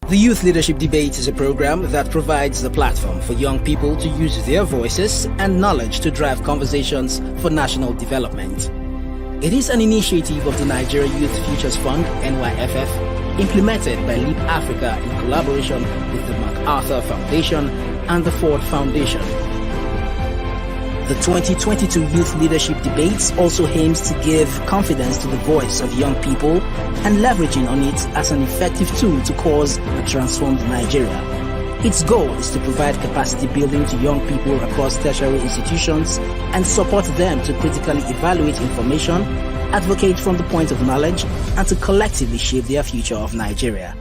The Youth Leadership Debate is a program that provides the platform for young people to use their voices and knowledge to drive conversations for national development. It is an initiative of the Nigeria Youth Futures Fund, NYFF, implemented by Leap Africa in collaboration with the MacArthur Foundation and the Ford Foundation. The 2022 Youth Leadership Debates also aims to give confidence to the voice of young people and leveraging on it as an effective tool to cause a transformed Nigeria. Its goal is to provide capacity building to young people across tertiary institutions and support them to critically evaluate information, advocate from the point of knowledge, and to collectively shape their future of Nigeria.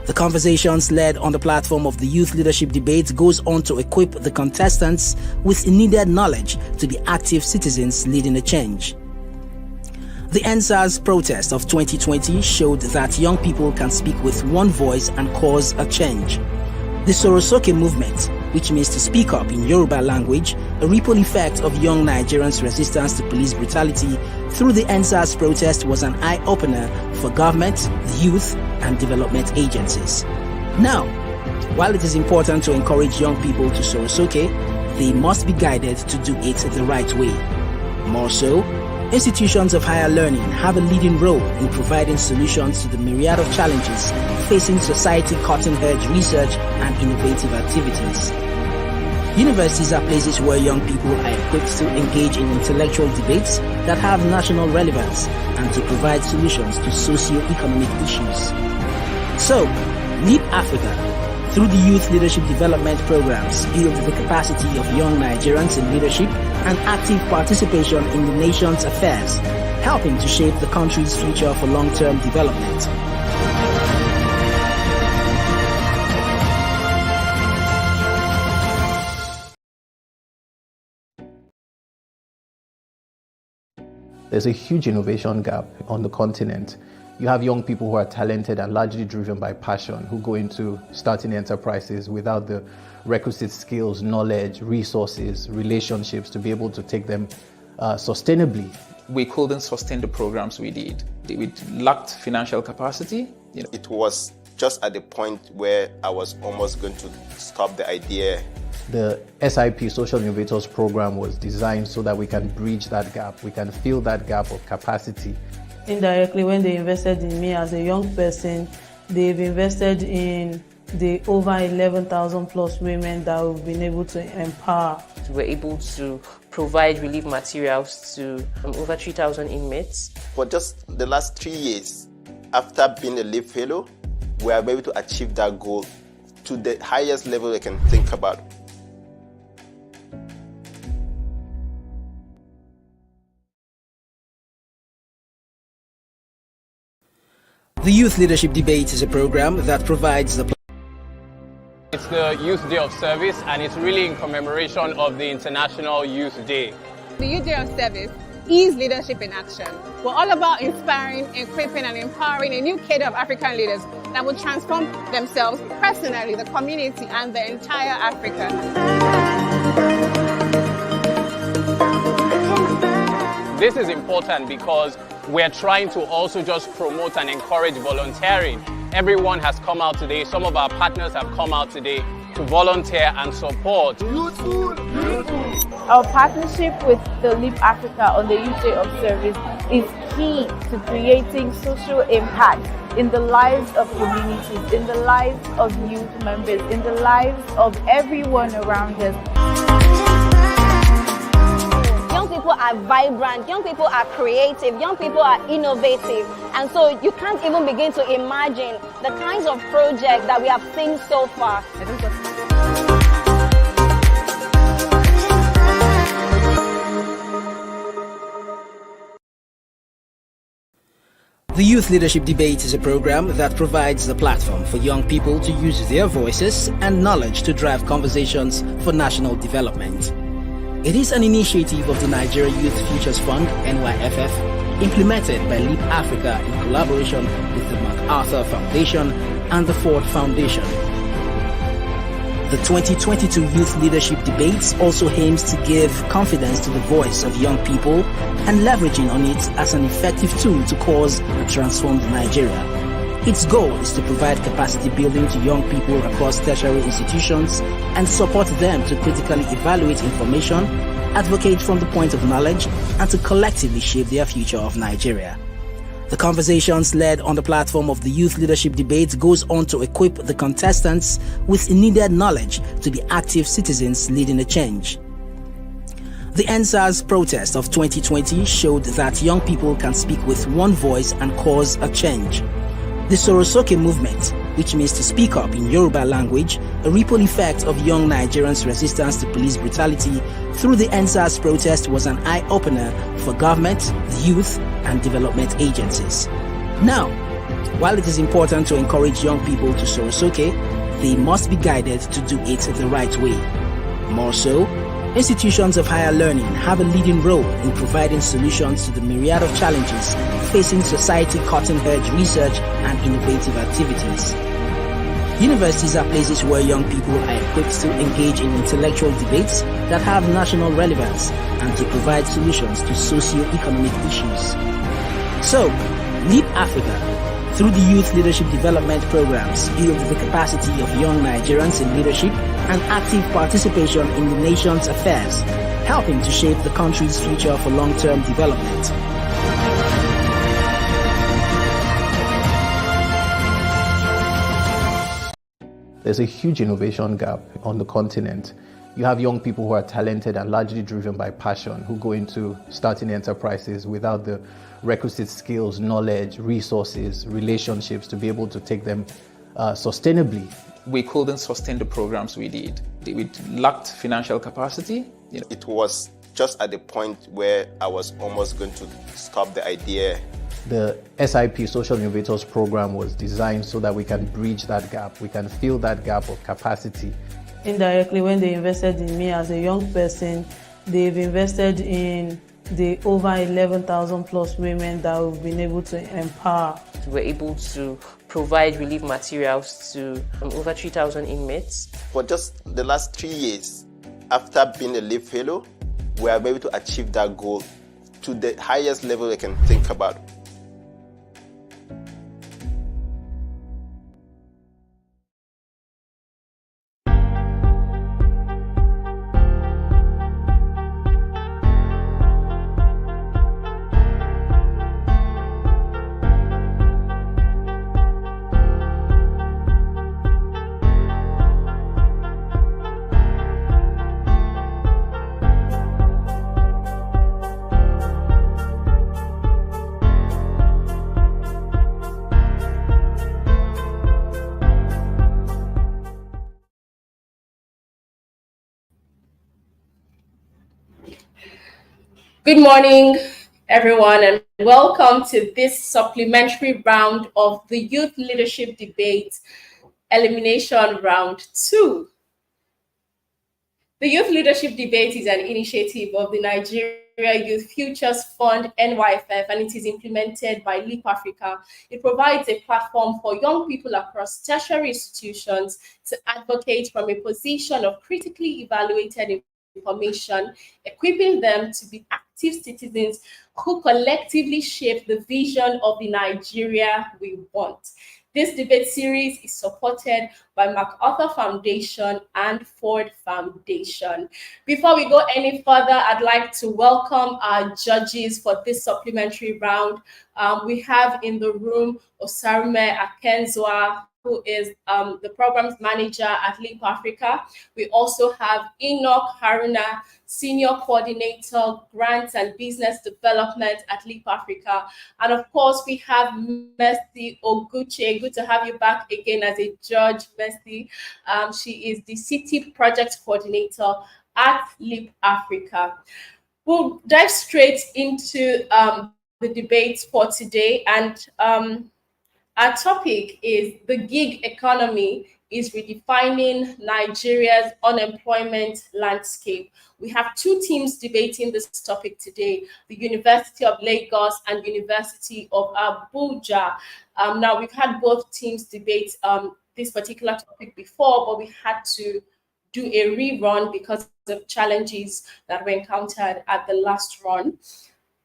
The conversations led on the platform of the Youth Leadership Debate goes on to equip the contestants with needed knowledge to be active citizens leading a change. The EndSARS protest of 2020 showed that young people can speak with one voice and cause a change. The Sorosoke movement, which means to speak up in Yoruba language, a ripple effect of young Nigerians' resistance to police brutality through the EndSARS protest, was an eye-opener for government, the youth, and development agencies. Now, while it is important to encourage young people to Sorosoke, they must be guided to do it the right way. More so, institutions of higher learning have a leading role in providing solutions to the myriad of challenges facing society, cutting-edge research and innovative activities. Universities are places where young people are equipped to engage in intellectual debates that have national relevance and to provide solutions to socio-economic issues. So, Leap Africa, through the Youth Leadership Development Programs, build the capacity of young Nigerians in leadership and active participation in the nation's affairs, helping to shape the country's future for long-term development. There's a huge innovation gap on the continent. You have young people who are talented and largely driven by passion, who go into starting enterprises without the requisite skills, knowledge, resources, relationships to be able to take them sustainably. We couldn't sustain the programs we did. We lacked financial capacity. It was just at the point where I was almost going to stop the idea. The SIP, Social Innovators Program, was designed so that we can bridge that gap. We can fill that gap of capacity. Indirectly, when they invested in me as a young person, they've invested in the over 11,000 plus women that we've been able to empower. We're able to provide relief materials to over 3,000 inmates. For just the last 3 years, after being a LEAP fellow, we are able to achieve that goal to the highest level I can think about. The Youth Leadership Debate is a program that provides the It's the Youth Day of Service, and it's really in commemoration of the International Youth Day. The Youth Day of Service is leadership in action. We're all about inspiring, equipping, and empowering a new cadre of African leaders that will transform themselves personally, the community, and the entire Africa. This is important because we're trying to also just promote and encourage volunteering. Everyone has come out today. Some of our partners have come out today to volunteer and support. Our partnership with the Leap Africa on the Youth Day of Service is key to creating social impact in the lives of communities, in the lives of youth members, in the lives of everyone around us. Young people are vibrant, young people are creative, young people are innovative, and so you can't even begin to imagine the kinds of projects that we have seen so far. The Youth Leadership Debate is a program that provides the platform for young people to use their voices and knowledge to drive conversations for national development. It is an initiative of the Nigeria Youth Futures Fund, NYFF, implemented by Leap Africa in collaboration with the MacArthur Foundation and the Ford Foundation. The 2022 Youth Leadership Debates also aims to give confidence to the voice of young people and leveraging on it as an effective tool to cause a transformed Nigeria. Its goal is to provide capacity building to young people across tertiary institutions and support them to critically evaluate information, advocate from the point of knowledge, and to collectively shape their future of Nigeria. The conversations led on the platform of the Youth Leadership Debate goes on to equip the contestants with needed knowledge to be active citizens leading a change. The NSAS protest of 2020 showed that young people can speak with one voice and cause a change. The Sorosoke movement, which means to speak up in Yoruba language, a ripple effect of young Nigerians' resistance to police brutality through the NSAS protest, was an eye-opener for government, the youth, and development agencies. Now, while it is important to encourage young people to Sorosoke, they must be guided to do it the right way. More so, institutions of higher learning have a leading role in providing solutions to the myriad of challenges facing society, cutting-edge research and innovative activities. Universities are places where young people are equipped to engage in intellectual debates that have national relevance and to provide solutions to socio-economic issues. So, Leap Africa, through the Youth Leadership Development Programs, build the capacity of young Nigerians in leadership and active participation in the nation's affairs, helping to shape the country's future for long-term development. There's a huge innovation gap on the continent. You have young people who are talented and largely driven by passion, who go into starting enterprises without the requisite skills, knowledge, resources, relationships to be able to take them sustainably. We couldn't sustain the programs we did. We lacked financial capacity. It was just at the point where I was almost going to stop the idea. The SIP Social Innovators Program was designed so that we can bridge that gap. We can fill that gap of capacity. Indirectly, when they invested in me as a young person, they've invested in the over 11,000 plus women that we've been able to empower. We're able to provide relief materials to over 3,000 inmates. For just the last 3 years, after being a LEAP fellow, we are able to achieve that goal to the highest level I can think about. Good morning, everyone, and welcome to this supplementary round of the Youth Leadership Debate Elimination Round 2. The Youth Leadership Debate is an initiative of the Nigeria Youth Futures Fund, NYFF, and it is implemented by Leap Africa. It provides a platform for young people across tertiary institutions to advocate from a position of critically evaluated information, equipping them to be active citizens who collectively shape the vision of the Nigeria we want. This debate series is supported by MacArthur Foundation and Ford Foundation. Before we go any further, I'd like to welcome our judges for this supplementary round. We have in the room Osarume Akenzwa, who is the programs manager at Leap Africa. We also have Enoch Haruna, senior coordinator, grants and business development at Leap Africa. And of course, we have Mercy Oguche. Good to have you back again as a judge, Mercy. She is the city project coordinator at Leap Africa. We'll dive straight into the debate for today. And our topic is the gig economy is redefining Nigeria's unemployment landscape. We have two teams debating this topic today, the University of Lagos and University of Abuja. Now, we've had both teams debate this particular topic before, but we had to do a rerun because of challenges that were encountered at the last run.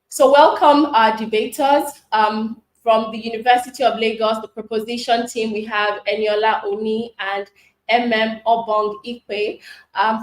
So welcome our debaters. From the University of Lagos, the proposition team, we have Eniola Oni and Obong Ikwe.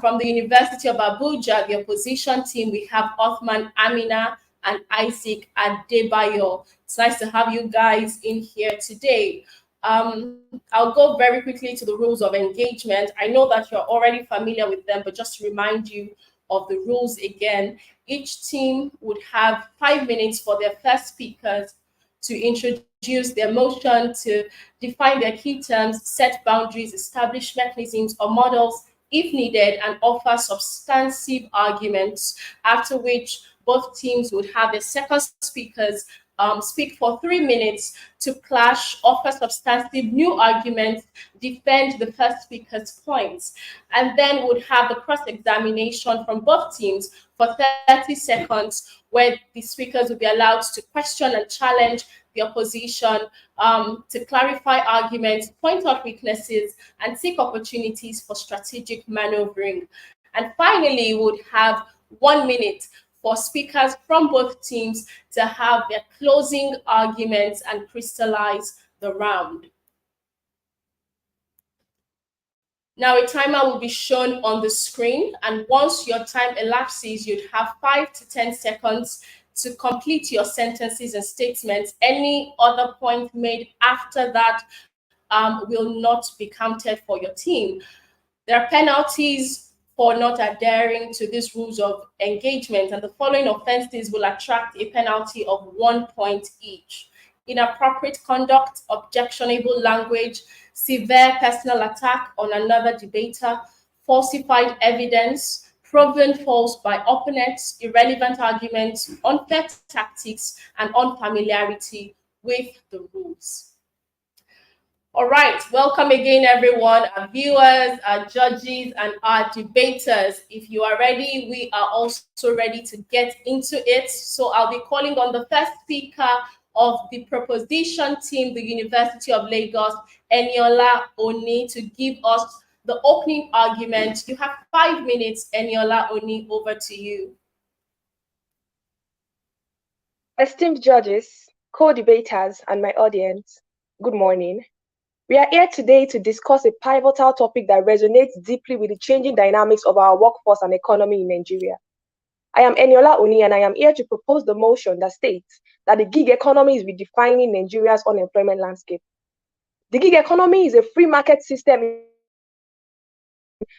From the University of Abuja, the opposition team, we have Othman Amina and Isaac Adebayo. It's nice to have you guys in here today. I'll go very quickly to the rules of engagement. I know that you're already familiar with them, but just to remind you of the rules again, each team would have 5 minutes for their first speakers to introduce their motion, to define their key terms, set boundaries, establish mechanisms or models if needed, and offer substantive arguments, after which both teams would have their second speakers speak for 3 minutes to clash, offer substantive new arguments, defend the first speaker's points, and then would have the cross-examination from both teams for 30 seconds, where the speakers would be allowed to question and challenge the opposition, to clarify arguments, point out weaknesses, and seek opportunities for strategic maneuvering. And finally, we would have 1 minute for speakers from both teams to have their closing arguments and crystallize the round. Now, a timer will be shown on the screen, and once your time elapses, you'd have 5 to 10 seconds to complete your sentences and statements. Any other point made after that will not be counted for your team. There are penalties for not adhering to these rules of engagement, and the following offenses will attract a penalty of 1 point each: inappropriate conduct, objectionable language, severe personal attack on another debater, falsified evidence, proven false by opponents, irrelevant arguments, unfair tactics, and unfamiliarity with the rules. All right, welcome again, everyone, our viewers, our judges, and our debaters. If you are ready, we are also ready to get into it. So I'll be calling on the first speaker of the proposition team, the University of Lagos, Eniola Oni, to give us the opening argument. You have 5 minutes, Eniola Oni, over to you. Esteemed judges, co-debaters, and my audience, good morning. We are here today to discuss a pivotal topic that resonates deeply with the changing dynamics of our workforce and economy in Nigeria. I am Eniola Oni, and I am here to propose the motion that states that the gig economy is redefining Nigeria's unemployment landscape. The gig economy is a free market system,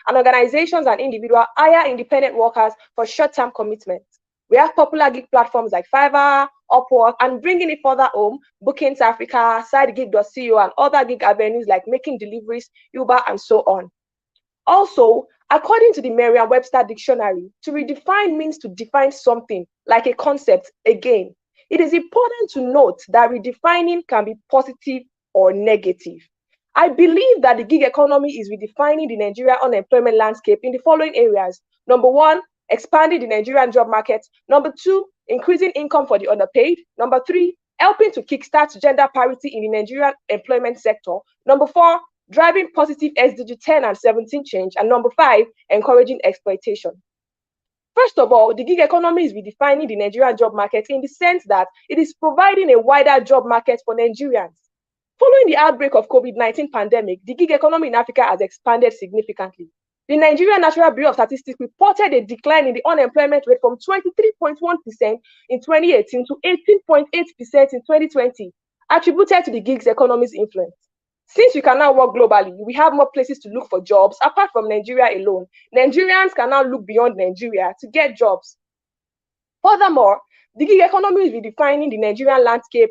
and organizations and individuals hire independent workers for short-term commitments. We have popular gig platforms like Fiverr, Upwork, and bringing it further home, Bookings Africa, SideGig.co, and other gig avenues like Making Deliveries, Uber, and so on. Also, according to the Merriam-Webster dictionary, to redefine means to define something, like a concept, again. It is important to note that redefining can be positive or negative. I believe that the gig economy is redefining the Nigerian unemployment landscape in the following areas. Number 1, expanding the Nigerian job market. Number 2, increasing income for the underpaid. Number 3, helping to kickstart gender parity in the Nigerian employment sector. Number 4, driving positive SDG 10 and 17 change. And number 5, encouraging exploitation. First of all, the gig economy is redefining the Nigerian job market in the sense that it is providing a wider job market for Nigerians. Following the outbreak of COVID-19 pandemic, the gig economy in Africa has expanded significantly. The Nigerian National Bureau of Statistics reported a decline in the unemployment rate from 23.1% in 2018 to 18.8% in 2020, attributed to the gig economy's influence. Since we can now work globally, we have more places to look for jobs apart from Nigeria alone. Nigerians can now look beyond Nigeria to get jobs. Furthermore, the gig economy is redefining the Nigerian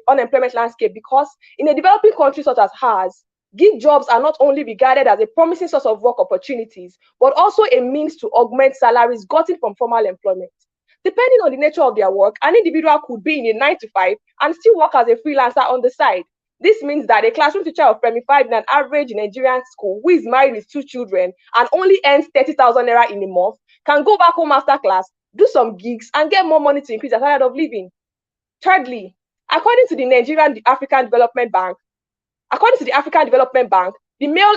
unemployment landscape, because in a developing country such as ours, gig jobs are not only regarded as a promising source of work opportunities, but also a means to augment salaries gotten from formal employment. Depending on the nature of their work, an individual could be in a 9-to-5 and still work as a freelancer on the side. This means that a classroom teacher of Primary 5 in an average Nigerian school who is married with 2 children and only earns 30,000 naira in a month can go back home after class, do some gigs, and get more money to increase their standard of living. Thirdly, according to the African Development Bank, the male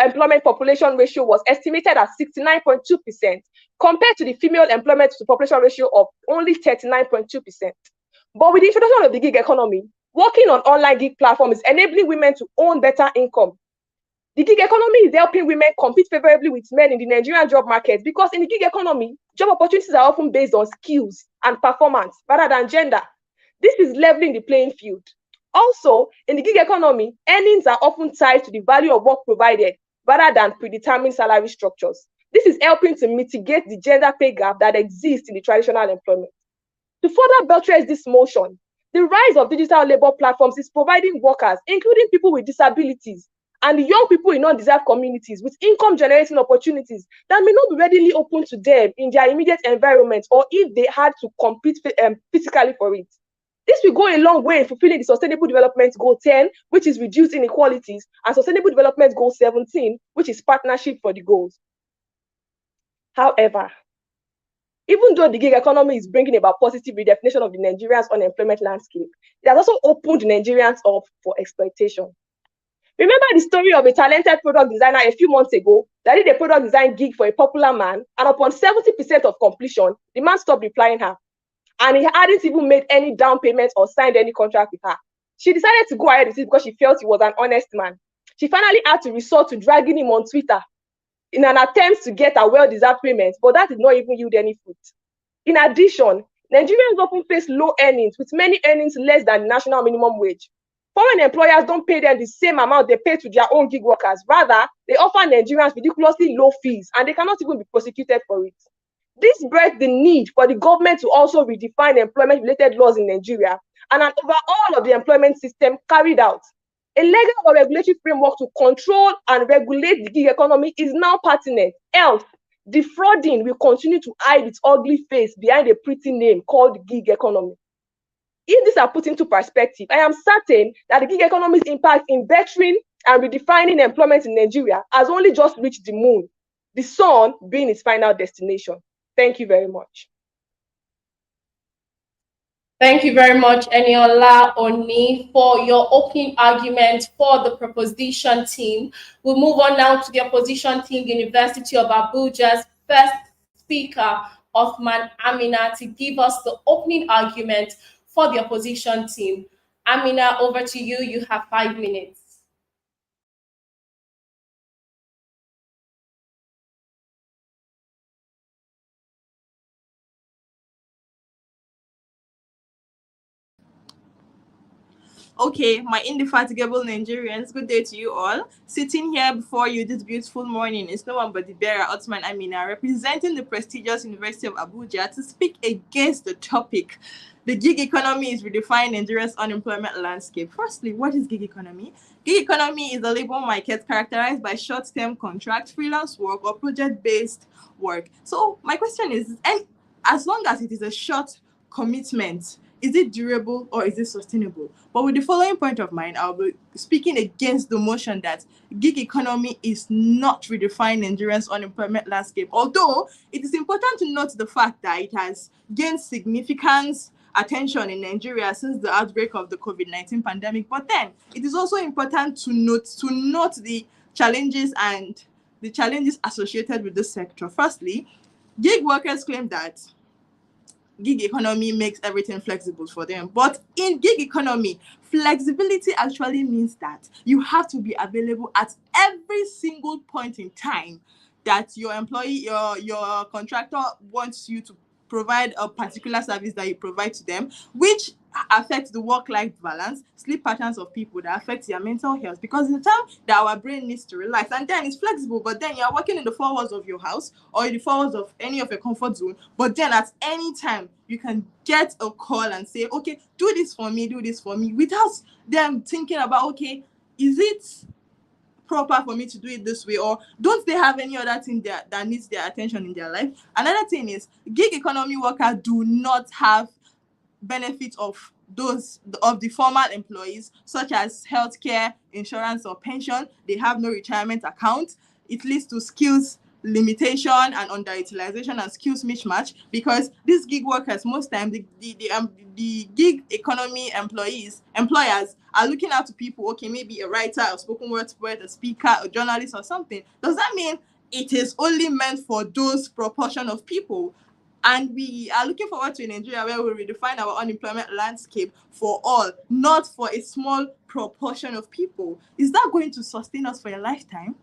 employment population ratio was estimated at 69.2%, compared to the female employment to population ratio of only 39.2%. But with the introduction of the gig economy, Working on online gig platforms is enabling women to own better income. The gig economy is helping women compete favorably with men in the Nigerian job market because in the gig economy, job opportunities are often based on skills and performance rather than gender. This is leveling the playing field. Also, in the gig economy, earnings are often tied to the value of work provided rather than predetermined salary structures. This is helping to mitigate the gender pay gap that exists in the traditional employment. To further buttress this motion, the rise of digital labor platforms is providing workers, including people with disabilities, and young people in undeserved communities with income-generating opportunities that may not be readily open to them in their immediate environment or if they had to compete physically for it. This will go a long way in fulfilling the Sustainable Development Goal 10, which is reduce inequalities, and Sustainable Development Goal 17, which is partnership for the goals. However, even though the gig economy is bringing about positive redefinition of the Nigerians' unemployment landscape, it has also opened Nigerians up for exploitation. Remember the story of a talented product designer a few months ago that did a product design gig for a popular man, and upon 70% of completion, the man stopped replying her. And he hadn't even made any down payment or signed any contract with her. She decided to go ahead with it because she felt he was an honest man. She finally had to resort to dragging him on Twitter in an attempt to get a well-deserved payment, but that did not even yield any fruit. In addition, Nigerians often face low earnings, with many earnings less than the national minimum wage. Foreign employers don't pay them the same amount they pay to their own gig workers. Rather, they offer Nigerians ridiculously low fees, and they cannot even be prosecuted for it. This bred the need for the government to also redefine employment-related laws in Nigeria and an overhaul of the employment system carried out. A legal or regulatory framework to control and regulate the gig economy is now pertinent. Else, defrauding will continue to hide its ugly face behind a pretty name called gig economy. If these are put into perspective, I am certain that the gig economy's impact in bettering and redefining employment in Nigeria has only just reached the moon, the sun being its final destination. Thank you very much. Thank you very much, Eniola Oni, for your opening argument for the proposition team. We'll move on now to the opposition team, the University of Abuja's first speaker, Othman Amina, to give us the opening argument for the opposition team. Amina, over to you. You have 5 minutes. Okay, my indefatigable Nigerians, good day to you all. Sitting here before you this beautiful morning is no one but the bearer, Othman Amina, representing the prestigious University of Abuja to speak against the topic. The gig economy is redefining Nigeria's unemployment landscape. Firstly, what is gig economy? Gig economy is a labor market characterized by short-term contracts, freelance work, or project-based work. So my question is, and as long as it is a short commitment, is it durable or is it sustainable? But with the following point of mind, I'll be speaking against the motion that gig economy is not redefining Nigeria's unemployment landscape. Although it is important to note the fact that it has gained significant attention in Nigeria since the outbreak of the COVID-19 pandemic. But then it is also important to note the challenges associated with this sector. Firstly, gig workers claim that gig economy makes everything flexible for them. But in gig economy, flexibility actually means that you have to be available at every single point in time that your employee, your contractor wants you to provide a particular service that you provide to them, which affects the work-life balance, sleep patterns of people, that affects their mental health, because in the time that our brain needs to relax, and then it's flexible, but then you're working in the four walls of your house or in the four walls of any of your comfort zone, but then at any time you can get a call and say, okay, do this for me, without them thinking about, okay, is it proper for me to do it this way, or don't they have any other thing that needs their attention in their life? Another thing is, gig economy workers do not have benefits of the formal employees, such as healthcare, insurance, or pension. They have no retirement account. It leads to skills limitation and underutilization and skills mismatch, because these gig workers, most times the gig economy employers are looking out to people, okay, maybe a writer, a spoken word poet, a speaker, a journalist, or something. Does that mean it is only meant for those proportion of people? And we are looking forward to a Nigeria where we redefine our unemployment landscape for all, not for a small proportion of people. Is that going to sustain us for a lifetime?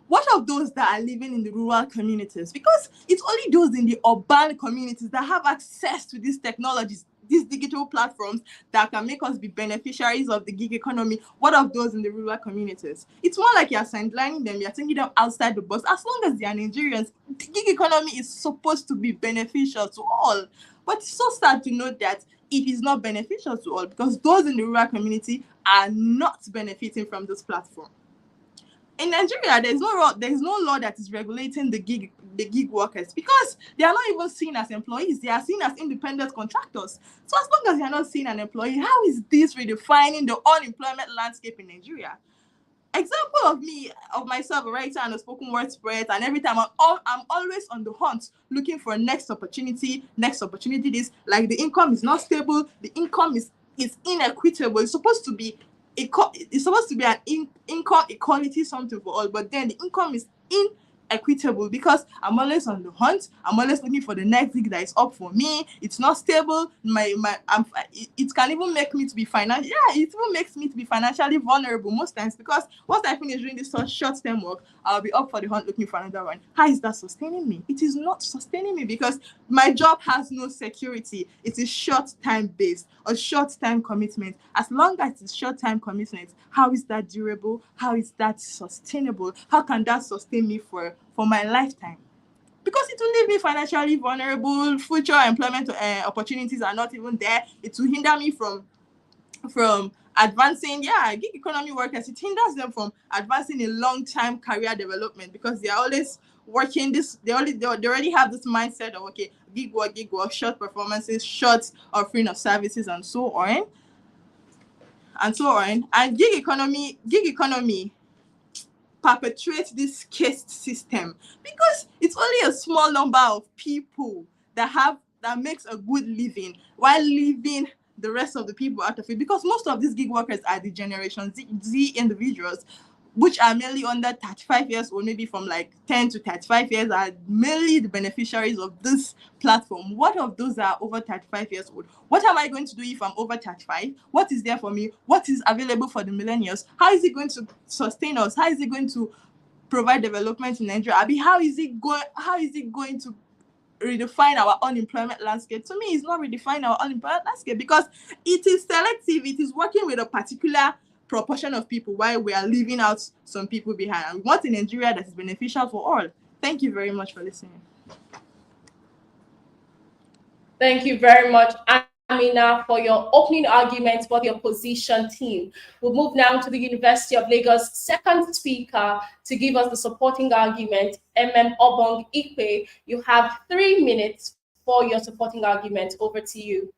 What of those that are living in the rural communities? Because it's only those in the urban communities that have access to these technologies, these digital platforms that can make us be beneficiaries of the gig economy. What of those in the rural communities? It's more like you're sidelining them, you're taking them outside the box. As long as they are Nigerians, the gig economy is supposed to be beneficial to all. But it's so sad to note that it is not beneficial to all because those in the rural community are not benefiting from this platform. In Nigeria, there is no law that is regulating the gig workers because they are not even seen as employees. They are seen as independent contractors. So as long as you are not seen an employee, how is this redefining the unemployment landscape in Nigeria? Example of myself, a writer and a spoken word poet, and every time I'm always on the hunt looking for next opportunity. This, like, the income is not stable, the income is inequitable. It's supposed to be an income equality, something for all, but then the income is inequitable because I'm always on the hunt. I'm always looking for the next gig that is up for me. It's not stable. It can even make me to be financially vulnerable most times because once I finish doing this short-term work, I'll be up for the hunt looking for another one. How is that sustaining me? It is not sustaining me because my job has no security. It is short-time based, a short-time commitment. As long as it's short-time commitment, how is that durable? How is that sustainable? How can that sustain me for my lifetime? Because it will leave me financially vulnerable. Future employment opportunities are not even there. It will hinder me from advancing. Gig economy workers, it hinders them from advancing in long-term career development because they are always working they already have this mindset of, okay, gig work, short performances, short offering of services, and so on. And gig economy perpetuates this caste system because it's only a small number of people that makes a good living while leaving the rest of the people out of it, because most of these gig workers are the Generation Z individuals, which are mainly under 35 years old, maybe from like 10 to 35 years, are mainly the beneficiaries of this platform. What of those that are over 35 years old? What am I going to do if I'm over 35? What is there for me? What is available for the millennials? How is it going to sustain us? How is it going to provide development in Nigeria? How is it going to redefine our unemployment landscape? To me, it's not redefining our unemployment landscape because it is selective. It is working with a particular proportion of people while we are leaving out some people behind. And we want a Nigeria that is beneficial for all. Thank you very much for listening. Thank you very much, Amina, for your opening arguments for the opposition team. We'll move now to the University of Lagos' second speaker to give us the supporting argument, Obong Ikpe. You have 3 minutes for your supporting argument. Over to you.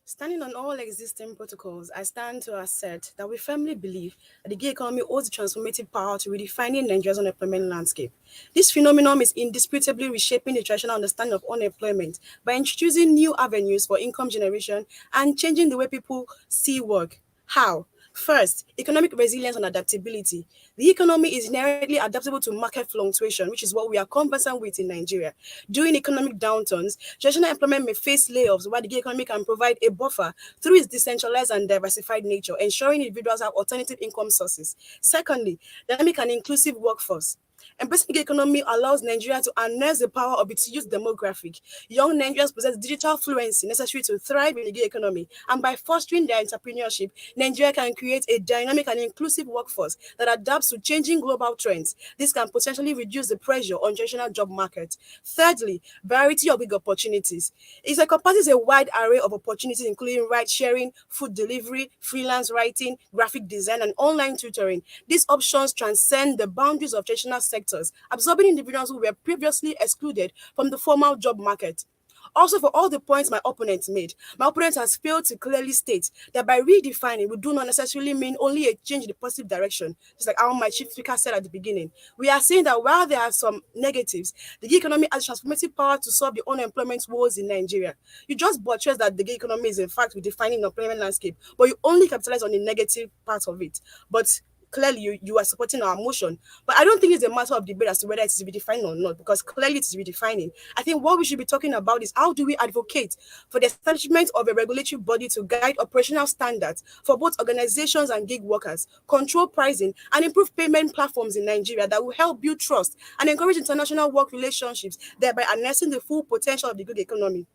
Standing on all existing protocols, I stand to assert that we firmly believe that the gig economy holds the transformative power to redefining Nigeria's unemployment landscape. This phenomenon is indisputably reshaping the traditional understanding of unemployment by introducing new avenues for income generation and changing the way people see work. How? First, economic resilience and adaptability. The economy is inherently adaptable to market fluctuation, which is what we are conversant with in Nigeria. During economic downturns, traditional employment may face layoffs, while the gig economy can provide a buffer through its decentralized and diversified nature, ensuring individuals have alternative income sources. Secondly, dynamic and inclusive workforce. Embracing the gig economy allows Nigeria to harness the power of its youth demographic. Young Nigerians possess digital fluency necessary to thrive in the gig economy, and by fostering their entrepreneurship, Nigeria can create a dynamic and inclusive workforce that adapts to changing global trends. This can potentially reduce the pressure on traditional job market. Thirdly, variety of gig opportunities. It encompasses a wide array of opportunities, including ride-sharing, food delivery, freelance writing, graphic design, and online tutoring. These options transcend the boundaries of traditional sectors, absorbing individuals who were previously excluded from the formal job market. Also, for all the points my opponent made, my opponent has failed to clearly state that by redefining, we do not necessarily mean only a change in the positive direction, just like how my chief speaker said at the beginning. We are saying that while there are some negatives, the gig economy has transformative power to solve the unemployment woes in Nigeria. You just buttress that the gig economy is in fact redefining the employment landscape, but you only capitalize on the negative part of it. But clearly you are supporting our motion. But I don't think it's a matter of debate as to whether it is redefined or not, because clearly it is redefining. I think what we should be talking about is how do we advocate for the establishment of a regulatory body to guide operational standards for both organizations and gig workers, control pricing, and improve payment platforms in Nigeria that will help build trust and encourage international work relationships, thereby harnessing the full potential of the gig economy.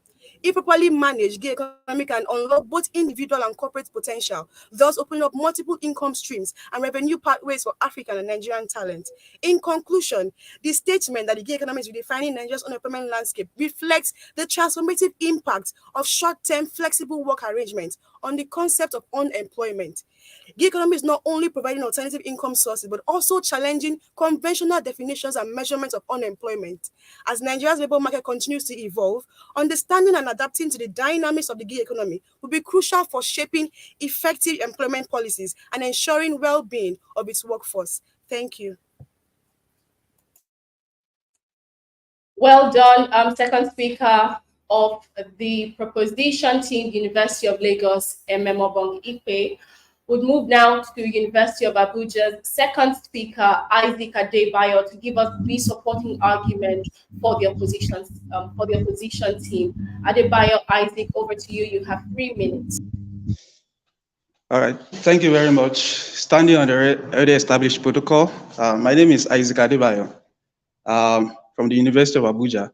If properly managed, gig economy can unlock both individual and corporate potential, thus opening up multiple income streams and revenue pathways for African and Nigerian talent. In conclusion, the statement that the gig economy is redefining Nigeria's unemployment landscape reflects the transformative impact of short-term flexible work arrangements on the concept of unemployment. Gig economy is not only providing alternative income sources, but also challenging conventional definitions and measurements of unemployment. As Nigeria's labor market continues to evolve, understanding and adapting to the dynamics of the gig economy will be crucial for shaping effective employment policies and ensuring well-being of its workforce. Thank you. Well done, second speaker of the proposition team, University of Lagos, Ememobong Ipe. Would move now to University of Abuja's second speaker, Isaac Adebayo, to give us the supporting argument for the opposition team. Adebayo, Isaac, over to you. You have 3 minutes. All right. Thank you very much. Standing on the already established protocol, my name is Isaac Adebayo from the University of Abuja,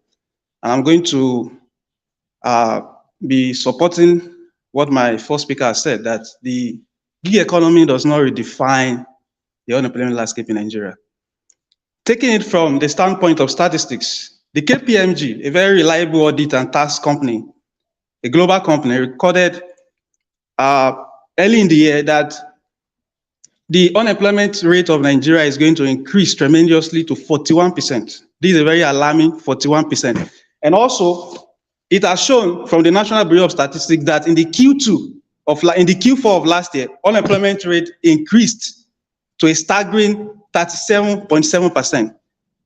and I'm going to be supporting what my first speaker has said, that the gig economy does not redefine the unemployment landscape in Nigeria. Taking it from the standpoint of statistics, the KPMG, a very reliable audit and tax company, a global company, recorded early in the year that the unemployment rate of Nigeria is going to increase tremendously to 41%. This is a very alarming 41%. And also, it has shown from the National Bureau of Statistics that in the Q4 of last year, unemployment rate increased to a staggering 37.7%.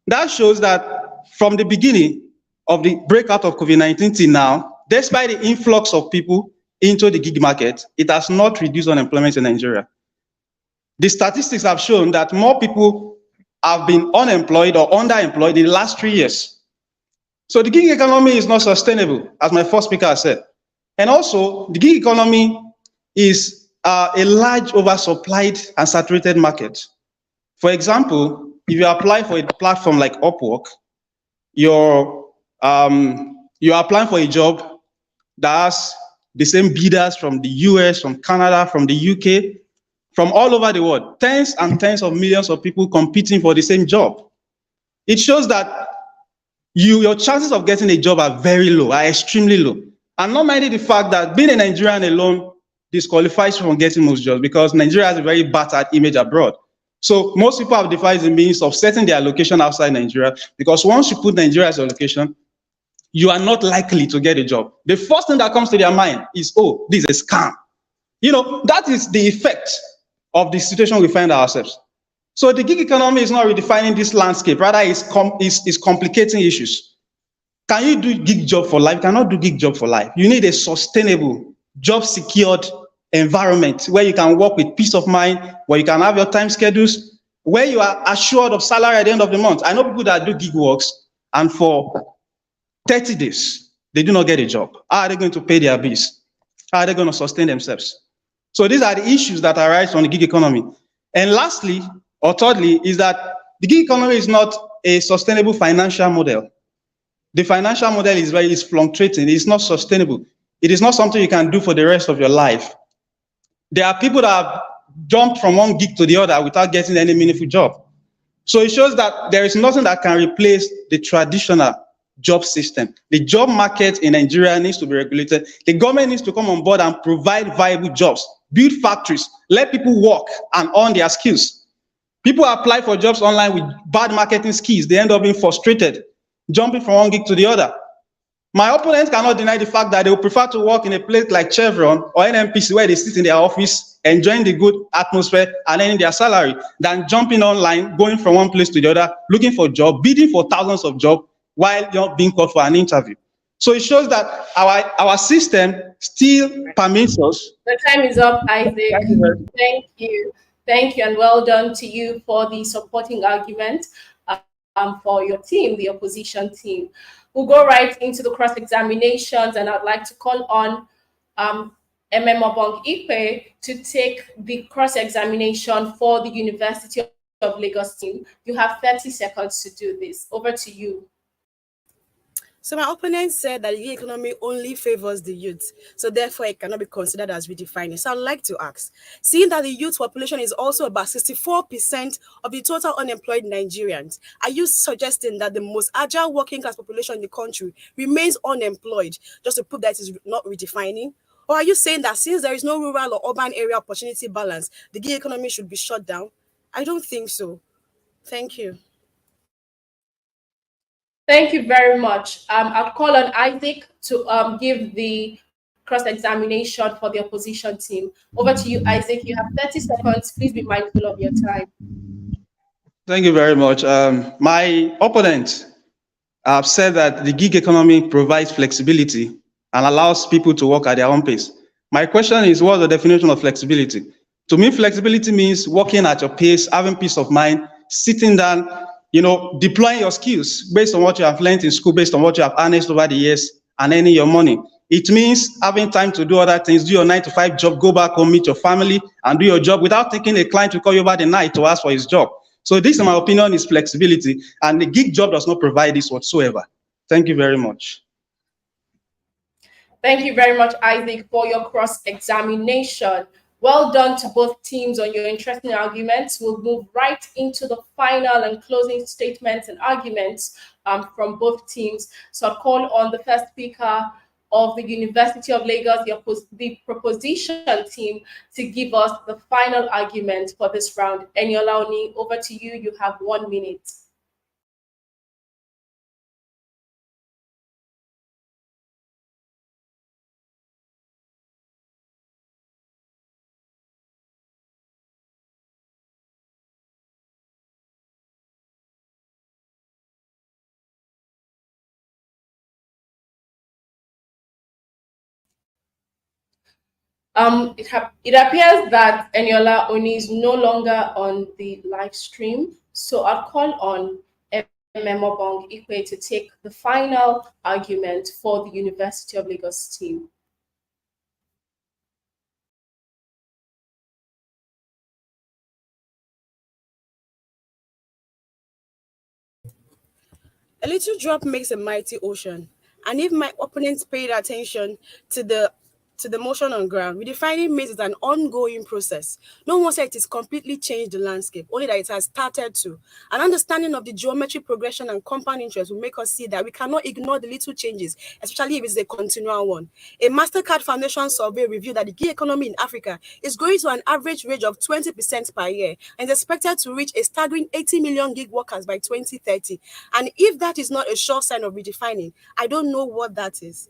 That shows that from the beginning of the breakout of COVID-19 till now, despite the influx of people into the gig market, it has not reduced unemployment in Nigeria. The statistics have shown that more people have been unemployed or underemployed in the last 3 years. So the gig economy is not sustainable, as my first speaker said. And also, the gig economy is a large oversupplied and saturated market. For example, if you apply for a platform like Upwork, you're applying for a job that has the same bidders from the US, from Canada, from the UK, from all over the world, tens and tens of millions of people competing for the same job. It shows that your chances of getting a job are very low, are extremely low. And not minding the fact that being a Nigerian alone disqualifies you from getting most jobs, because Nigeria has a very battered image abroad. So most people have devised the means of setting their location outside Nigeria, because once you put Nigeria as your location, you are not likely to get a job. The first thing that comes to their mind is, oh, this is a scam. You know, that is the effect of the situation we find ourselves. So the gig economy is not redefining this landscape, rather it's complicating issues. Can you do gig job for life? You cannot do gig job for life. You need a sustainable, job secured environment where you can work with peace of mind, where you can have your time schedules, where you are assured of salary at the end of the month. I know people that do gig works and for 30 days, they do not get a job. How are they going to pay their bills? How are they going to sustain themselves? So these are the issues that arise from the gig economy. And lastly, or thirdly, is that the gig economy is not a sustainable financial model. The financial model is fluctuating. It's not sustainable. It is not something you can do for the rest of your life. There are people that have jumped from one gig to the other without getting any meaningful job. So it shows that there is nothing that can replace the traditional job system. The job market in Nigeria needs to be regulated. The government needs to come on board and provide viable jobs, build factories, let people work and earn their skills. People apply for jobs online with bad marketing skills. They end up being frustrated, jumping from one gig to the other. My opponents cannot deny the fact that they would prefer to work in a place like Chevron or NMPC, where they sit in their office, enjoying the good atmosphere and earning their salary, than jumping online, going from one place to the other, looking for a job, bidding for thousands of jobs while you're being called for an interview. So it shows that our system still permits us. The time is up, Isaac. Thank you. Thank you, and well done to you for the supporting argument for your team, the opposition team. We'll go right into the cross-examinations, and I'd like to call on Obong Ipe to take the cross-examination for the University of Lagos team. You have 30 seconds to do this. Over to you. So my opponent said that the gig economy only favors the youth, so therefore it cannot be considered as redefining. So I'd like to ask, seeing that the youth population is also about 64% of the total unemployed Nigerians, are you suggesting that the most agile working class population in the country remains unemployed just to prove that it is not redefining? Or are you saying that since there is no rural or urban area opportunity balance, the gig economy should be shut down? I don't think so. Thank you. Thank you very much. I'll call on Isaac to give the cross-examination for the opposition team. Over to you, Isaac. You have 30 seconds. Please be mindful of your time. Thank you very much. My opponent said that the gig economy provides flexibility and allows people to work at their own pace. My question is, what's the definition of flexibility? To me, flexibility means working at your pace, having peace of mind, sitting down, deploying your skills based on what you have learned in school, based on what you have harnessed over the years, and earning your money. It means having time to do other things, do your 9-to-5 job, go back home, meet your family, and do your job without thinking a client will call you over the night to ask for his job. So this, in my opinion, is flexibility, and the gig job does not provide this whatsoever. Thank you very much. Thank you very much, Isaac, for your cross-examination. Well done to both teams on your interesting arguments. We'll move right into the final and closing statements and arguments from both teams. So I'll call on the first speaker of the University of Lagos, the proposition team, to give us the final argument for this round. Eniola Oni, over to you. You have 1 minute. It appears that Eniola Oni is no longer on the live stream, so I'll call on Obong Ipe to take the final argument for the University of Lagos team. A little drop makes a mighty ocean, and if my opponents paid attention to the motion on ground, redefining means it's an ongoing process. No one said it has completely changed the landscape, only that it has started to. An understanding of the geometric progression and compound interest will make us see that we cannot ignore the little changes, especially if it's a continual one. A MasterCard Foundation survey revealed that the gig economy in Africa is growing to an average rate of 20% per year and is expected to reach a staggering 80 million gig workers by 2030. And if that is not a sure sign of redefining, I don't know what that is.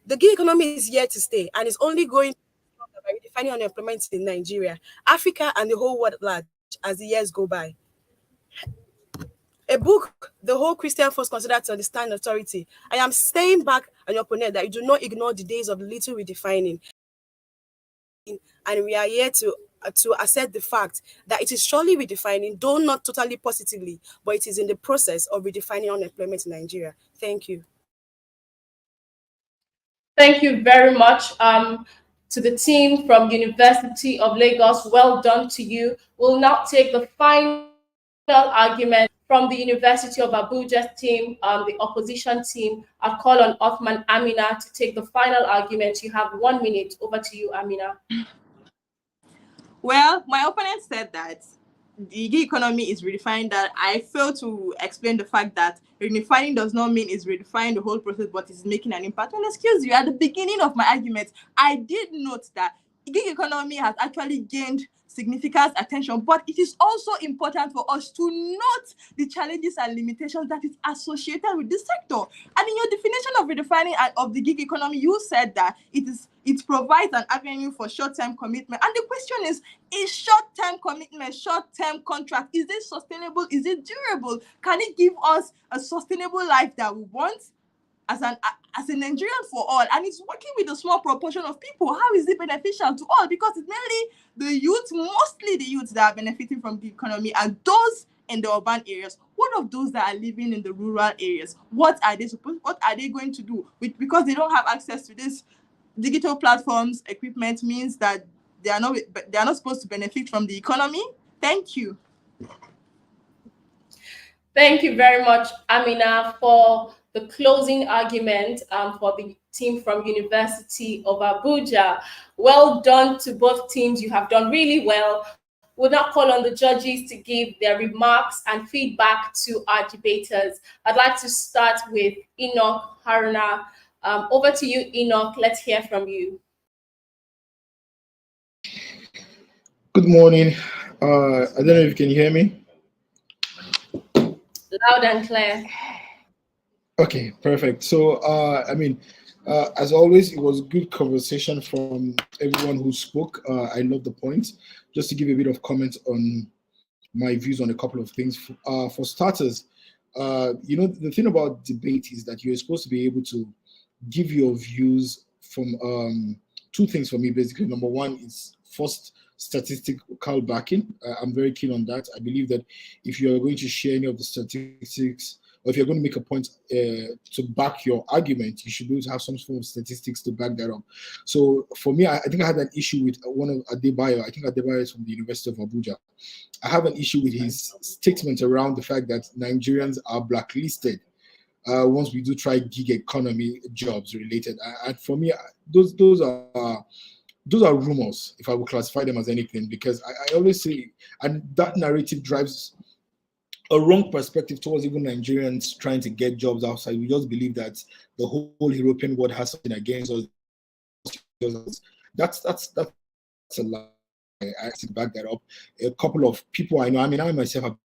The gig economy is here to stay and is only going by redefining unemployment in Nigeria, Africa, and the whole world at large as the years go by. A book the whole Christian force considered to understand authority. I am staying back on your opponent that you do not ignore the days of little redefining. And we are here to accept the fact that it is surely redefining, though not totally positively, but it is in the process of redefining unemployment in Nigeria. Thank you. Thank you very much to the team from University of Lagos. Well done to you. We'll now take the final argument from the University of Abuja's team, the opposition team. I'll call on Othman Amina to take the final argument. You have 1 minute. Over to you, Amina. Well, my opponent said that the gig economy is redefined. That I failed to explain the fact that redefining does not mean it's redefining the whole process, but it's making an impact. Well, excuse you, at the beginning of my argument, I did note that gig economy has actually gained significant attention, but it is also important for us to note the challenges and limitations that is associated with this sector. And in your definition of redefining of the gig economy, you said that it provides an avenue for short-term commitment. And the question is short-term commitment, short-term contract, is it sustainable? Is it durable? Can it give us a sustainable life that we want? as a Nigerian for all, and it's working with a small proportion of people. How is it beneficial to all? Because it's mainly the youth, mostly the youth, that are benefiting from the economy, and those in the urban areas. What of those that are living in the rural areas? What are they going to do? Because they don't have access to this digital platforms, equipment means that they are not supposed to benefit from the economy. Thank you. Thank you very much, Amina, for the closing argument for the team from University of Abuja. Well done to both teams. You have done really well. We'll now call on the judges to give their remarks and feedback to our debaters. I'd like to start with Enoch Haruna. Over to you, Enoch. Let's hear from you. Good morning. I don't know if you can hear me. Loud and clear. Okay, perfect. So, as always, it was good conversation from everyone who spoke. I love the points. Just to give a bit of comment on my views on a couple of things. For starters, the thing about debate is that you're supposed to be able to give your views from two things for me, basically. Number one is first, statistical backing. I'm very keen on that. I believe that if you're going to share any of the statistics, or if you're going to make a point to back your argument, you should be able to have some form of statistics to back that up. So for me, I think I had an issue with one of Adebayo. I think Adebayo is from the University of Abuja. I have an issue with his statement around the fact that Nigerians are blacklisted once we do try gig economy jobs related. And for me, those are rumors, if I would classify them as anything, because I always say, and that narrative drives a wrong perspective towards even Nigerians trying to get jobs outside. We just believe that the whole European world has something against us. That's a lie. I have to back that up. A couple of people I know, I myself have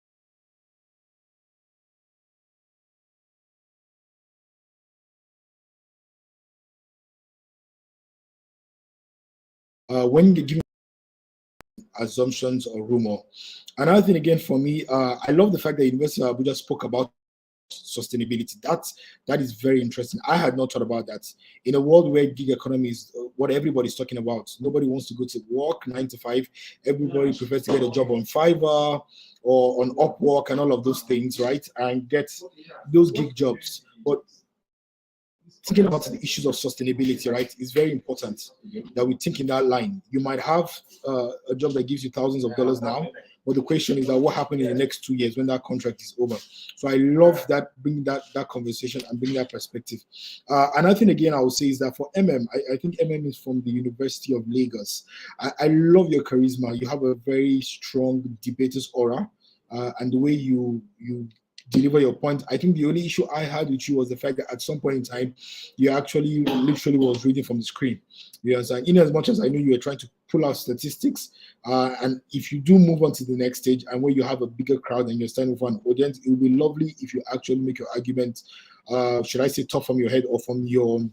when you give assumptions or rumor. Another thing again for me, I love the fact that University of Abuja spoke about sustainability. That is very interesting. I had not thought about that. In a world where gig economy is what everybody's talking about, nobody wants to go to work 9 to 5. Everybody prefers to get a job on Fiverr or on Upwork and all of those things, right? And get those gig jobs. But thinking about the issues of sustainability, right, is very important that we think in that line. You might have a job that gives you thousands of dollars now, but the question is that what happens in the next 2 years when that contract is over? So I love that, bringing that conversation and bringing that perspective. Another thing again I would say is that for I think MM is from the University of Lagos. I love your charisma. You have a very strong debater's aura, and the way you deliver your point. I think the only issue I had with you was the fact that at some point in time, you actually literally was reading from the screen. In as much as I know you were trying to pull out statistics, and if you do move on to the next stage and where you have a bigger crowd and you're standing for an audience, it would be lovely if you actually make your argument, should I say, top from your head or from your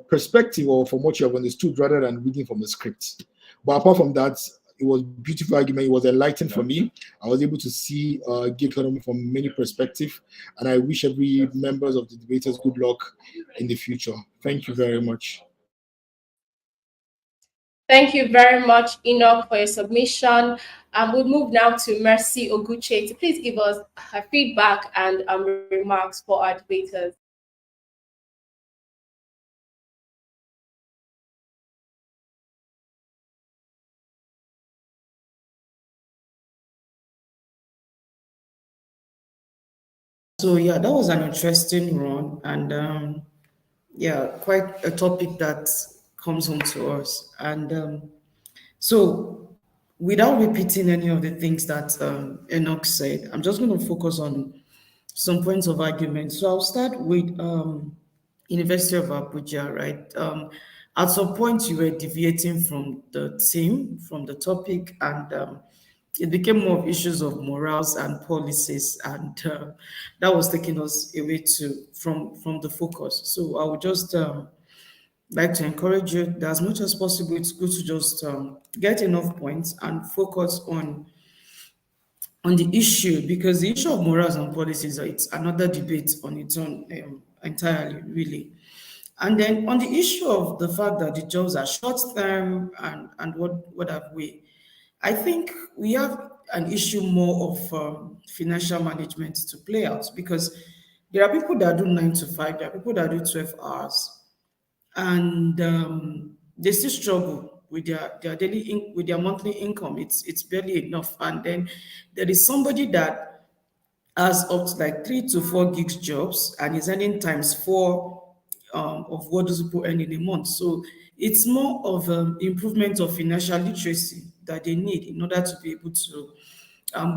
perspective or from what you have understood rather than reading from the script. But apart from that, it was a beautiful argument. It was enlightening for me. I was able to see gig economy from many perspectives, and I wish every members of the debaters good luck in the future. Thank you very much. Thank you very much, Enoch, for your submission. We'll move now to Mercy Oguche to please give us her feedback and remarks for our debaters. So yeah, that was an interesting run, and quite a topic that comes home to us. And so without repeating any of the things that Enoch said, I'm just going to focus on some points of argument. So I'll start with University of Abuja, right? At some point you were deviating from the theme, from the topic, and it became more of issues of morals and policies, and that was taking us away from the focus. So I would just like to encourage you that as much as possible, it's good to just get enough points and focus on the issue, because the issue of morals and policies, it's another debate on its own. entirely, really. And then on the issue of the fact that the jobs are short term and what have we, I think we have an issue more of financial management to play out, because there are people that do 9 to 5, there are people that do 12 hours, and they still struggle with their daily with their monthly income. It's barely enough. And then there is somebody that has up to like 3 to 4 gigs jobs and is earning times 4 of what those people earn in a month. So it's more of improvement of financial literacy that they need in order to be able to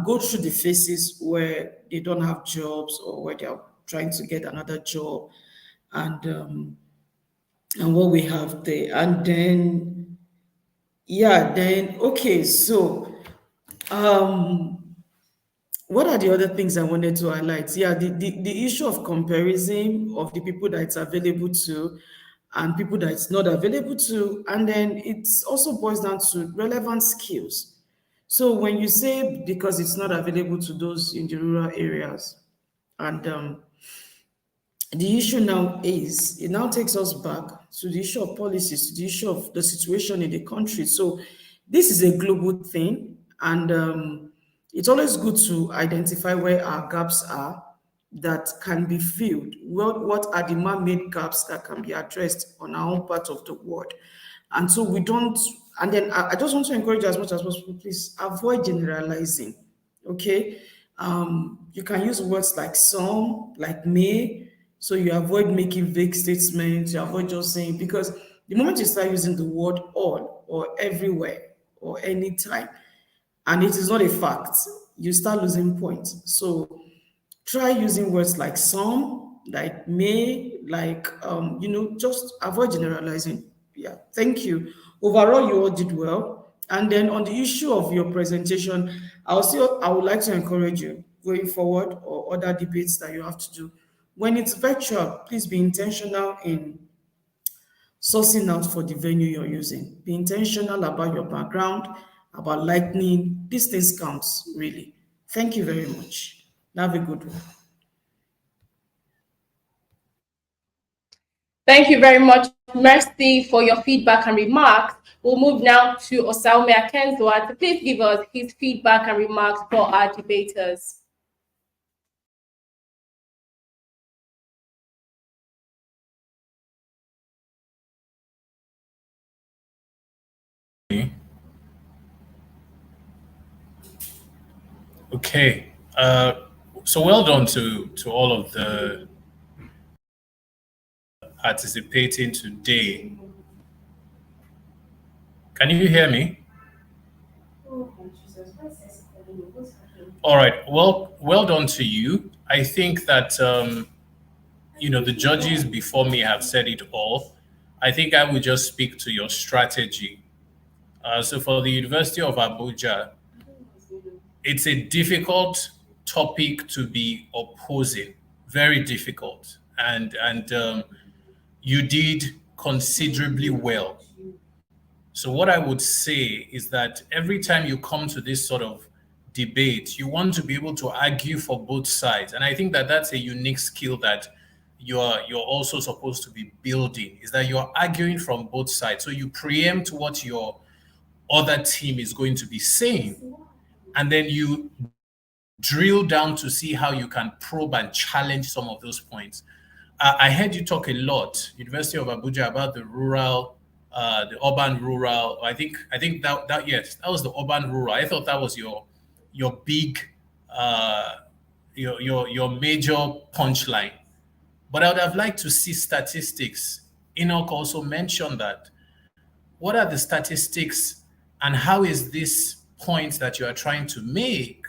go through the phases where they don't have jobs or where they are trying to get another job, and what we have there. And then, okay, so what are the other things I wanted to highlight? Yeah, the issue of comparison of the people that it's available to and people that it's not available to. And then it also boils down to relevant skills. So when you say because it's not available to those in the rural areas, and the issue now is, it now takes us back to the issue of policies, to the issue of the situation in the country. So this is a global thing, and it's always good to identify where our gaps are that can be filled. What are the man-made gaps that can be addressed on our own part of the world? And so we don't, and then I just want to encourage as much as possible, please avoid generalizing, okay? You can use words like some, like may, so you avoid making vague statements, you avoid just saying, because the moment you start using the word all or everywhere or anytime, and it is not a fact, you start losing points. So try using words like some, like may, like, just avoid generalizing. Yeah, thank you. Overall, you all did well. And then on the issue of your presentation, I would like to encourage you going forward, or other debates that you have to do. When it's virtual, please be intentional in sourcing out for the venue you're using. Be intentional about your background, about lightning. These things counts, really. Thank you very much. Have a good one. Thank you very much, Mercy, for your feedback and remarks. We'll move now to Osaume Akenzwa to please give us his feedback and remarks for our debaters. Okay, so well done to all of the participating today. Can you hear me? All right, well done to you. I think that, the judges before me have said it all. I think I would just speak to your strategy. So for the University of Abuja, it's a difficult topic to be opposing, very difficult. And you did considerably well. So what I would say is that every time you come to this sort of debate, you want to be able to argue for both sides. And I think that that's a unique skill that you're also supposed to be building, is that you're arguing from both sides. So you preempt what your other team is going to be saying, and then you drill down to see how you can probe and challenge some of those points. I heard you talk a lot, University of Abuja, about the rural, the urban rural. I think that yes, that was the urban rural. I thought that was your big, your major punchline. But I would have liked to see statistics. Enoch also mentioned that. What are the statistics, and how is this point that you are trying to make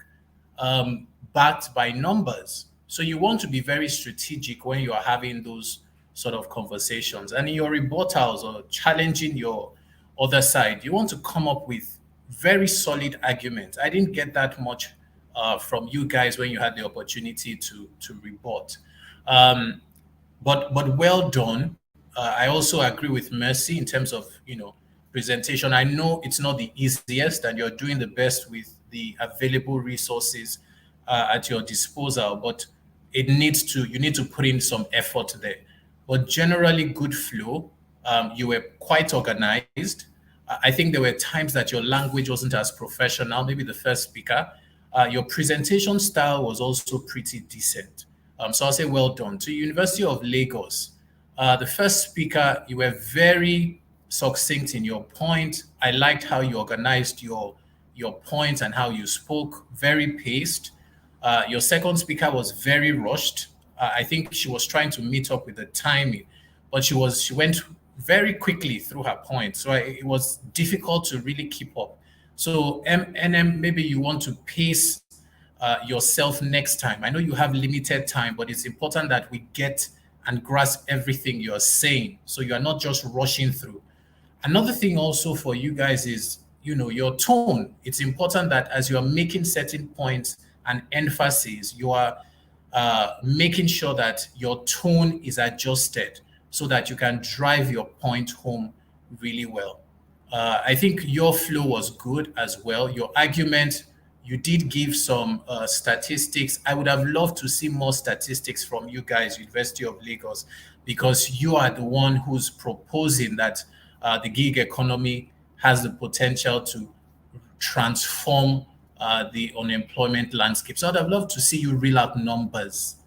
backed by numbers? So you want to be very strategic when you are having those sort of conversations. And in your rebuttals or challenging your other side, you want to come up with very solid arguments. I didn't get that much from you guys when you had the opportunity to rebut. But well done. I also agree with Mercy in terms of, presentation. I know it's not the easiest and you're doing the best with the available resources at your disposal, but you need to put in some effort there. But generally, good flow. You were quite organized. I think there were times that your language wasn't as professional, maybe the first speaker. Your presentation style was also pretty decent. So I'll say well done. To University of Lagos, the first speaker, you were very succinct in your point. I liked how you organized your points and how you spoke, very paced. Your second speaker was very rushed. I think she was trying to meet up with the timing, but she went very quickly through her points. So it was difficult to really keep up. So NM, maybe you want to pace yourself next time. I know you have limited time, but it's important that we get and grasp everything you're saying, so you are not just rushing through. Another thing also for you guys is, your tone. It's important that as you are making certain points and emphasis, you are making sure that your tone is adjusted so that you can drive your point home really well. I think your flow was good as well. Your argument, you did give some statistics. I would have loved to see more statistics from you guys, University of Lagos, because you are the one who's proposing that the gig economy has the potential to transform the unemployment landscape. So I'd have loved to see you reel out numbers,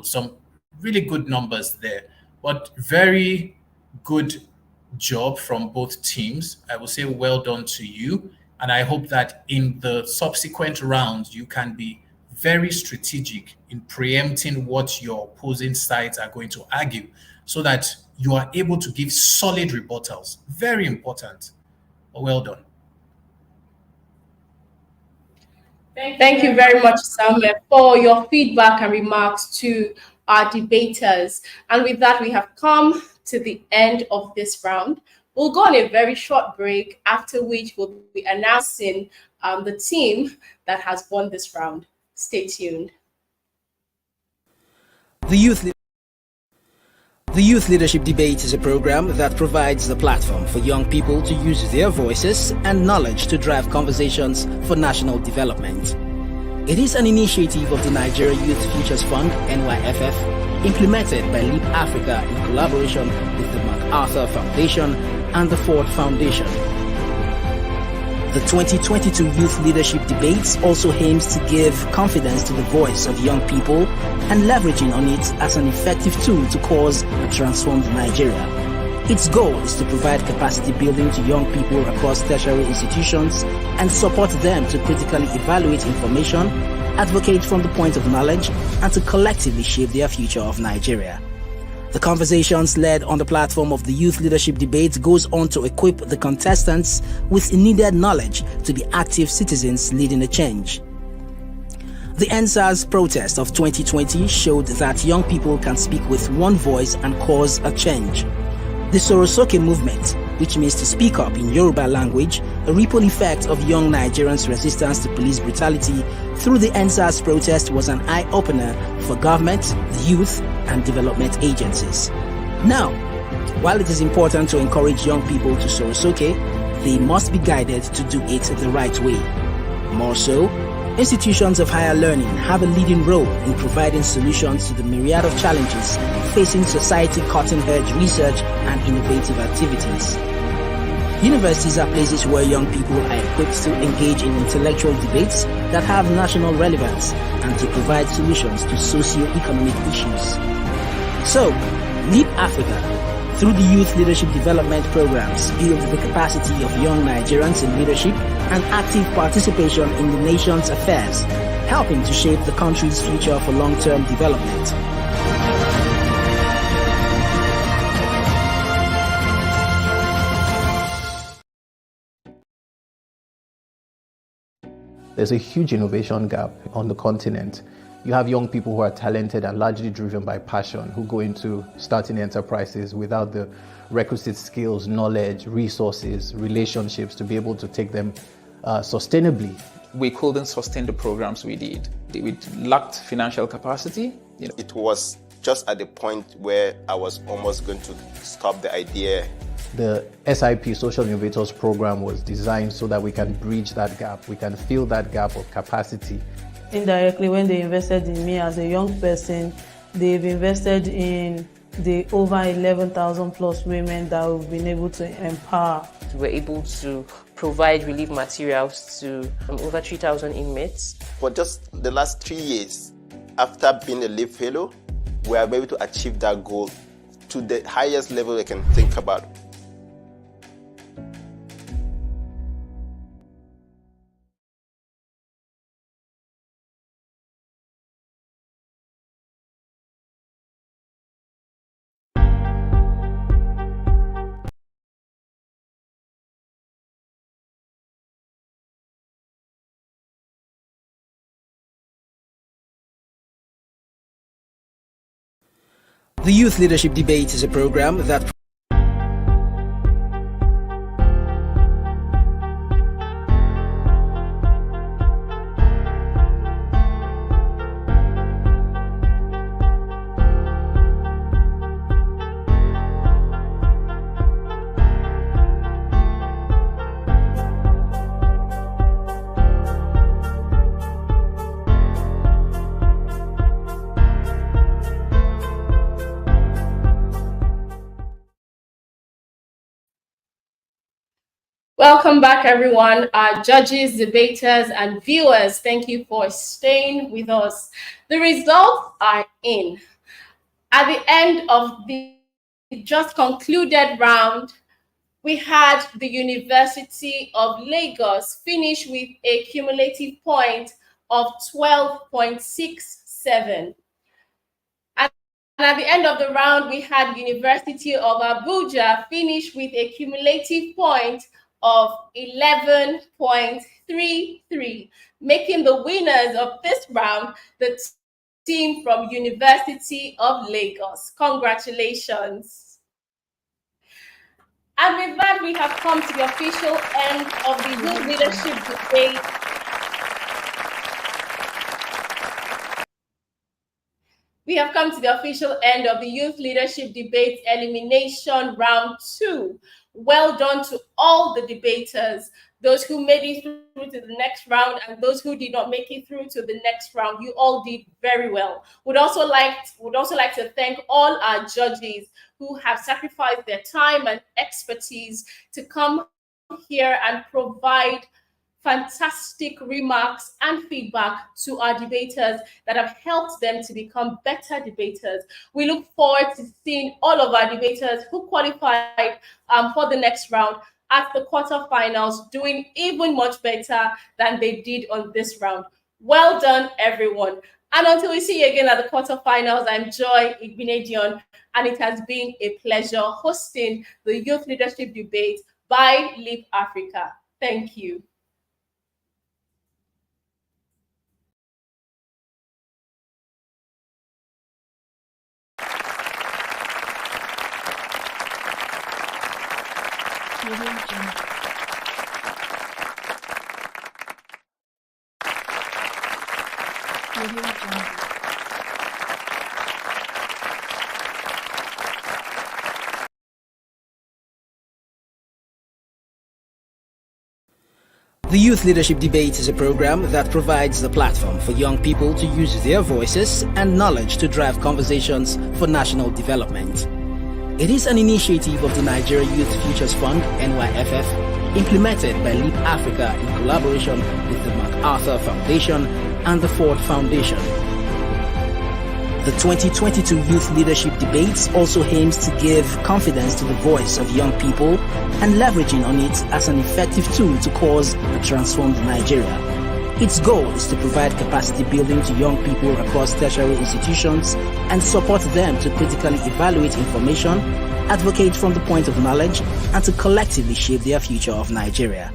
some really good numbers there. But very good job from both teams. I will say well done to you. And I hope that in the subsequent rounds, you can be very strategic in preempting what your opposing sides are going to argue so that you are able to give solid rebuttals. Very important. Well done. Thank you very much, Samuel, for your feedback and remarks to our debaters. And with that, we have come to the end of this round. We'll go on a very short break, after which we'll be announcing the team that has won this round. Stay tuned. The Youth Leadership Debate is a program that provides the platform for young people to use their voices and knowledge to drive conversations for national development. It is an initiative of the Nigeria Youth Futures Fund, NYFF, implemented by Leap Africa in collaboration with the MacArthur Foundation and the Ford Foundation. The 2022 Youth Leadership Debates also aims to give confidence to the voice of young people and leveraging on it as an effective tool to cause a transformed Nigeria. Its goal is to provide capacity building to young people across tertiary institutions and support them to critically evaluate information, advocate from the point of knowledge, and to collectively shape their future of Nigeria. The conversations led on the platform of the Youth Leadership Debate goes on to equip the contestants with needed knowledge to be active citizens leading a change. The NSAS protest of 2020 showed that young people can speak with one voice and cause a change. The Sorosoke movement, which means to speak up in Yoruba language, a ripple effect of young Nigerians' resistance to police brutality through the NSAS protest, was an eye-opener for government, the youth, and development agencies. Now, while it is important to encourage young people to Sorosoke, they must be guided to do it the right way. More so, institutions of higher learning have a leading role in providing solutions to the myriad of challenges facing society, cutting-edge research and innovative activities. Universities are places where young people are equipped to engage in intellectual debates that have national relevance and to provide solutions to socio-economic issues. So, Leap Africa, through the Youth Leadership Development Programs, build the capacity of young Nigerians in leadership and active participation in the nation's affairs, helping to shape the country's future for long-term development. There's a huge innovation gap on the continent. You have young people who are talented and largely driven by passion, who go into starting enterprises without the requisite skills, knowledge, resources, relationships to be able to take them sustainably. We couldn't sustain the programs we did. We lacked financial capacity. It was just at the point where I was almost going to stop the idea. The SIP, Social Innovators Program, was designed so that we can bridge that gap. We can fill that gap of capacity indirectly, when they invested in me as a young person, they've invested in the over 11,000 plus women that we've been able to empower. We're able to provide relief materials to over 3,000 inmates. For just the last 3 years, after being a LEAP Fellow, we are able to achieve that goal to the highest level I can think about. The Youth Leadership Debate is a program that Welcome back, everyone. Our judges, debaters, and viewers, thank you for staying with us. The results are in. At the end of the just concluded round, we had the University of Lagos finish with a cumulative point of 12.67. And at the end of the round, we had University of Abuja finish with a cumulative point of 11.33, making the winners of this round the team from University of Lagos. Congratulations. And with that, we have come to the official end of the Youth Leadership Debate. We have come to the official end of the Youth Leadership Debate Elimination Round 2. Well done to all the debaters, those who made it through to the next round and those who did not make it through to the next round. You all did very well. Would also like to thank all our judges who have sacrificed their time and expertise to come here and provide fantastic remarks and feedback to our debaters that have helped them to become better debaters. We look forward to seeing all of our debaters who qualified for the next round at the quarterfinals doing even much better than they did on this round. Well done, everyone. And until we see you again at the quarterfinals, I'm Joy Igbinedion, and it has been a pleasure hosting the Youth Leadership Debate by LEAP Africa. Thank you. The Youth Leadership Debate is a program that provides the platform for young people to use their voices and knowledge to drive conversations for national development. It is an initiative of the Nigeria Youth Futures Fund, NYFF, implemented by LEAP Africa in collaboration with the MacArthur Foundation and the Ford Foundation. The 2022 Youth Leadership Debates also aims to give confidence to the voice of young people and leveraging on it as an effective tool to cause a transformed Nigeria. Its goal is to provide capacity building to young people across tertiary institutions and support them to critically evaluate information, advocate from the point of knowledge, and to collectively shape their future of Nigeria.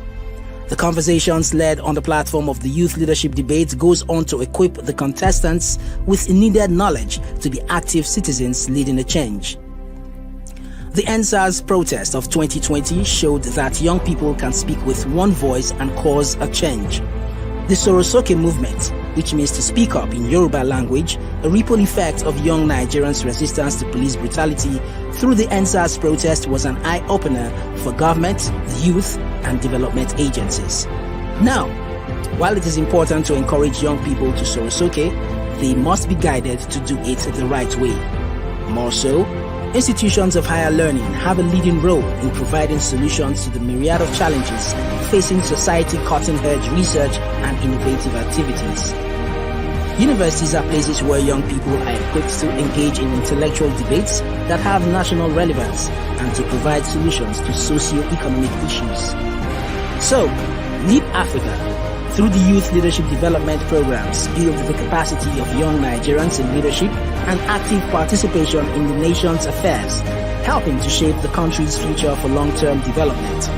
The conversations led on the platform of the Youth Leadership Debate goes on to equip the contestants with needed knowledge to be active citizens leading a change. The EndSARS protest of 2020 showed that young people can speak with one voice and cause a change. The Sorosoke movement, which means to speak up in Yoruba language, a ripple effect of young Nigerians' resistance to police brutality through the EndSARS protest, was an eye-opener for government, the youth, and development agencies. Now, While it is important to encourage young people to Sorosoke, they must be guided to do it the right way. More so, institutions of higher learning have a leading role in providing solutions to the myriad of challenges facing society, cutting-edge research and innovative activities. Universities are places where young people are equipped to engage in intellectual debates that have national relevance and to provide solutions to socio-economic issues. So, LEAP Africa, through the Youth Leadership Development Programs, build the capacity of young Nigerians in leadership and active participation in the nation's affairs, helping to shape the country's future for long-term development.